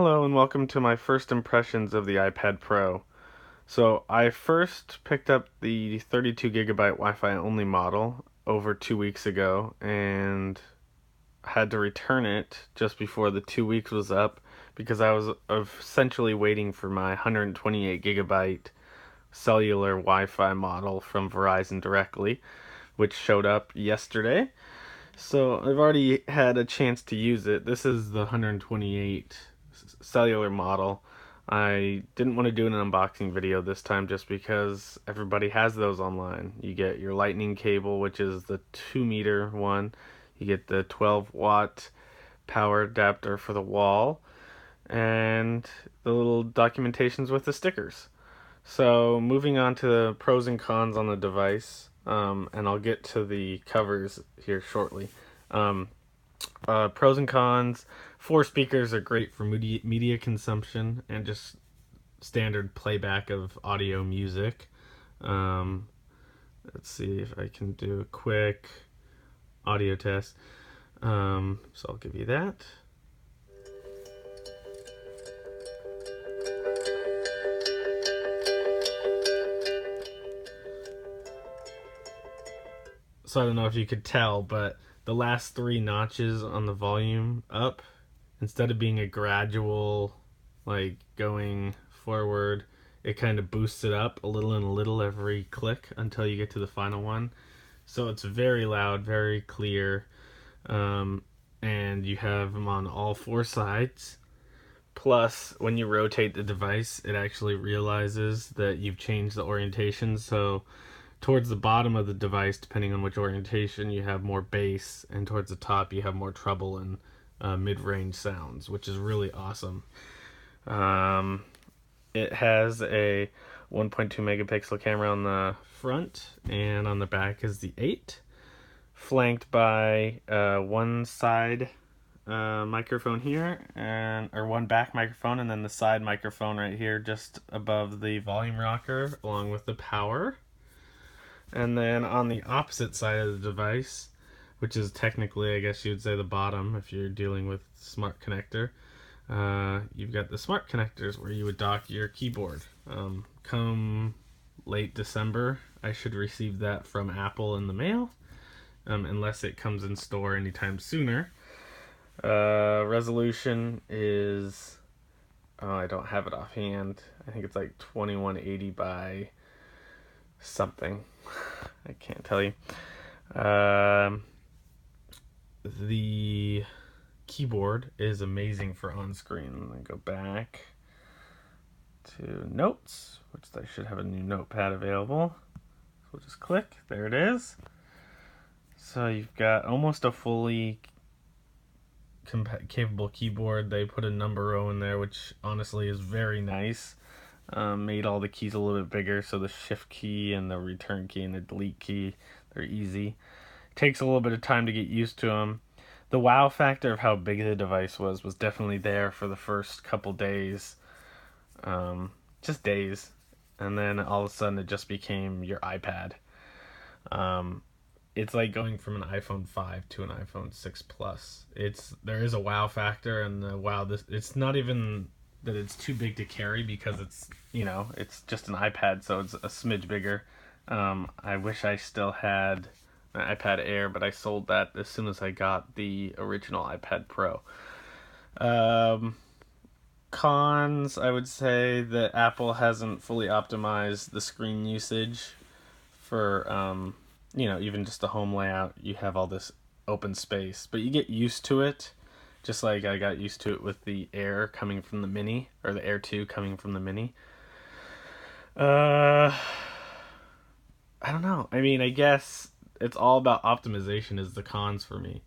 Hello and welcome to my first impressions of the iPad Pro. So I first picked up the 32 gigabyte Wi-Fi only model over 2 weeks ago and had to return it just before the 2 weeks was up because I was essentially waiting for my 128 gigabyte cellular Wi-Fi model from Verizon directly, which showed up yesterday. So I've already had a chance to use it. This is the 128 cellular model. I didn't want to do an unboxing video this time just because everybody has those online. You get your lightning cable, which is the 2 meter one. You get the 12-watt power adapter for the wall, and the little documentations with the stickers. So moving on to the pros and cons on the device, and I'll get to the covers here shortly. Um, Pros and cons: four speakers are great for media consumption and just standard playback of audio music. Um, let's see if I can do a quick audio test. So I'll give you that. So I don't know if you could tell, but the last three notches on the volume up, instead of being a gradual, like going forward, it kind of boosts it up a little and a little every click until you get to the final one. So it's very loud, very clear, and you have them on all four sides. Plus, when you rotate the device, it actually realizes that you've changed the orientation. So towards the bottom of the device, depending on which orientation, you have more bass, and towards the top, you have more treble and mid-range sounds, which is really awesome. Um, it has a 1.2 megapixel camera on the front, and on the back is the 8, flanked by one side microphone here, or one back microphone, and then the side microphone right here just above the volume rocker, along with the power. And then on the opposite side of the device, which is technically, I guess you'd say, the bottom if you're dealing with smart connector, you've got the smart connectors where you would dock your keyboard. Come late December, I should receive that from Apple in the mail, unless it comes in store anytime sooner. Resolution is, oh, I don't have it offhand. I think it's like 2180 by something. I can't tell you. The keyboard is amazing for on-screen. I go back to notes, which I should have a new notepad available. So we'll just click. There it is. So you've got almost a fully capable keyboard. They put a number row in there, which honestly is very nice. Made all the keys a little bit bigger, so the shift key and the return key and the delete key, they're easy. Takes a little bit of time to get used to them. The wow factor of how big the device was definitely there for the first couple days, just days, and then all of a sudden it just became your iPad. It's like going from an iPhone 5 to an iPhone 6 Plus. There is a wow factor, and it's not even that it's too big to carry, because it's just an iPad, so it's a smidge bigger. I wish I still had an iPad Air, but I sold that as soon as I got the original iPad Pro. Cons, I would say that Apple hasn't fully optimized the screen usage for, even just the home layout. You have all this open space, but you get used to it. Just like I got used to it with the Air coming from the Mini, or the Air 2 coming from the Mini. I don't know. I mean, I guess it's all about optimization is the cons for me.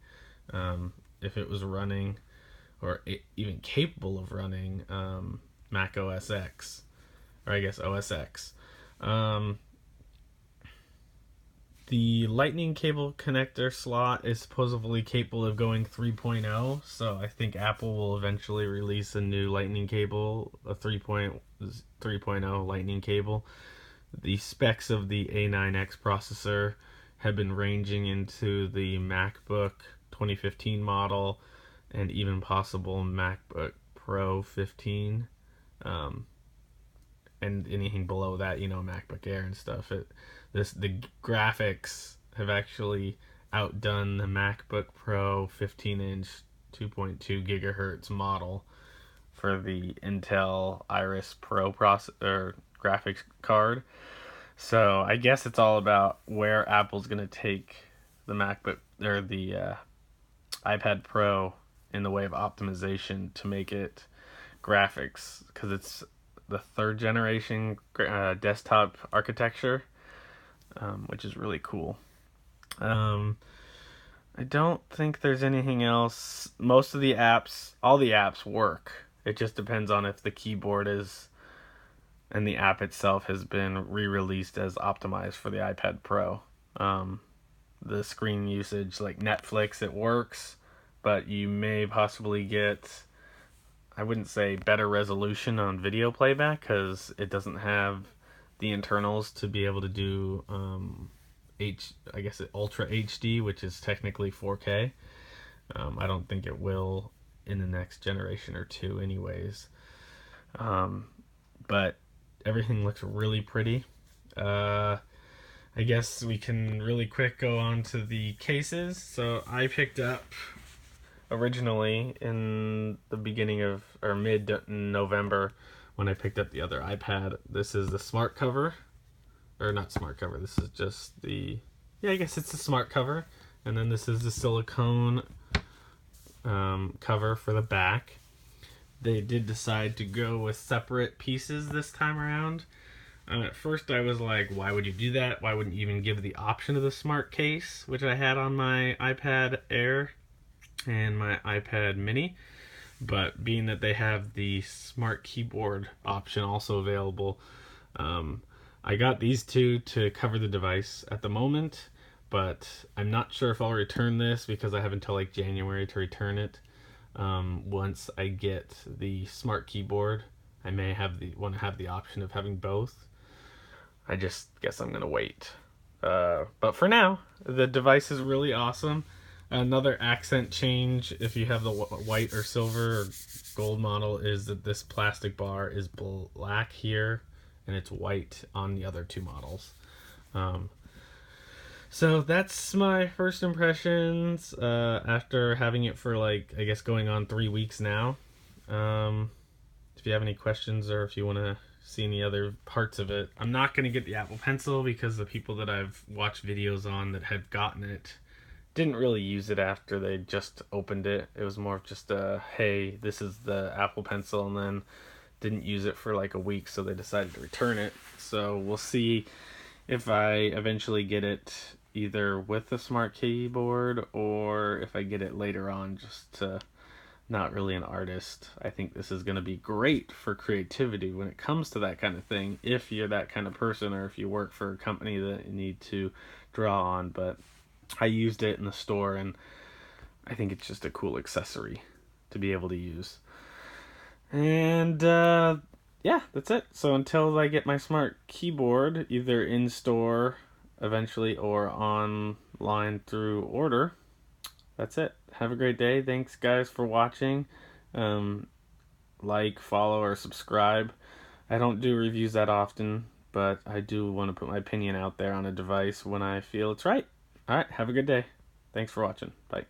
If it was running, or even capable of running, Mac OS X, or I guess OS X. The lightning cable connector slot is supposedly capable of going 3.0, so I think Apple will eventually release a new lightning cable, a 3.0 lightning cable. The specs of the A9X processor have been ranging into the MacBook 2015 model, and even possible MacBook Pro 15, um, and anything below that, MacBook Air and stuff. The graphics have actually outdone the MacBook Pro 15-inch 2.2 gigahertz model for the Intel Iris Pro graphics card. So I guess it's all about where Apple's going to take the MacBook or the iPad Pro in the way of optimization to make it graphics, because it's the third generation desktop architecture, which is really cool. I don't think there's anything else. Most of the apps, all the apps work. It just depends on if the keyboard is and the app itself has been re-released as optimized for the iPad Pro. The screen usage, like Netflix, it works, but you may possibly get, I wouldn't say better resolution on video playback, because it doesn't have the internals to be able to do I guess Ultra HD, which is technically 4K. I don't think it will in the next generation or two anyways. But everything looks really pretty. I guess we can really quick go on to the cases. So I picked up originally in the beginning of, or mid-November, when I picked up the other iPad. This is the smart cover, or not smart cover, this is just the, I guess it's the smart cover. And then this is the silicone cover for the back. They did decide to go with separate pieces this time around. At first I was like, why would you do that? Why wouldn't you even give the option of the smart case, which I had on my iPad Air and my iPad Mini? But being that they have the smart keyboard option also available, I got these two to cover the device at the moment, but I'm not sure if I'll return this, because I have until like January to return it. Once I get the smart keyboard, I may want to have the option of having both. I just guess I'm gonna wait. But for now, the device is really awesome. Another accent change, if you have the white or silver or gold model, is that this plastic bar is black here and it's white on the other two models. So that's my first impressions after having it for, like, I guess going on 3 weeks now. If you have any questions, or if you want to see any other parts of it, I'm not going to get the Apple Pencil, because the people that I've watched videos on that had gotten it didn't really use it after they just opened it. It was more of just a, hey, this is the Apple Pencil, and then didn't use it for like a week, so they decided to return it. So we'll see if I eventually get it either with the smart keyboard, or if I get it later on. Just to, not really an artist. I think this is going to be great for creativity when it comes to that kind of thing, if you're that kind of person, or if you work for a company that you need to draw on. But I used it in the store, and I think it's just a cool accessory to be able to use. And yeah, that's it. So until I get my smart keyboard, either in store eventually or online through order, that's it. Have a great day. Thanks, guys, for watching. Like, follow, or subscribe. I don't do reviews that often, but I do want to put my opinion out there on a device when I feel it's right. All right, have a good day. Thanks for watching. Bye.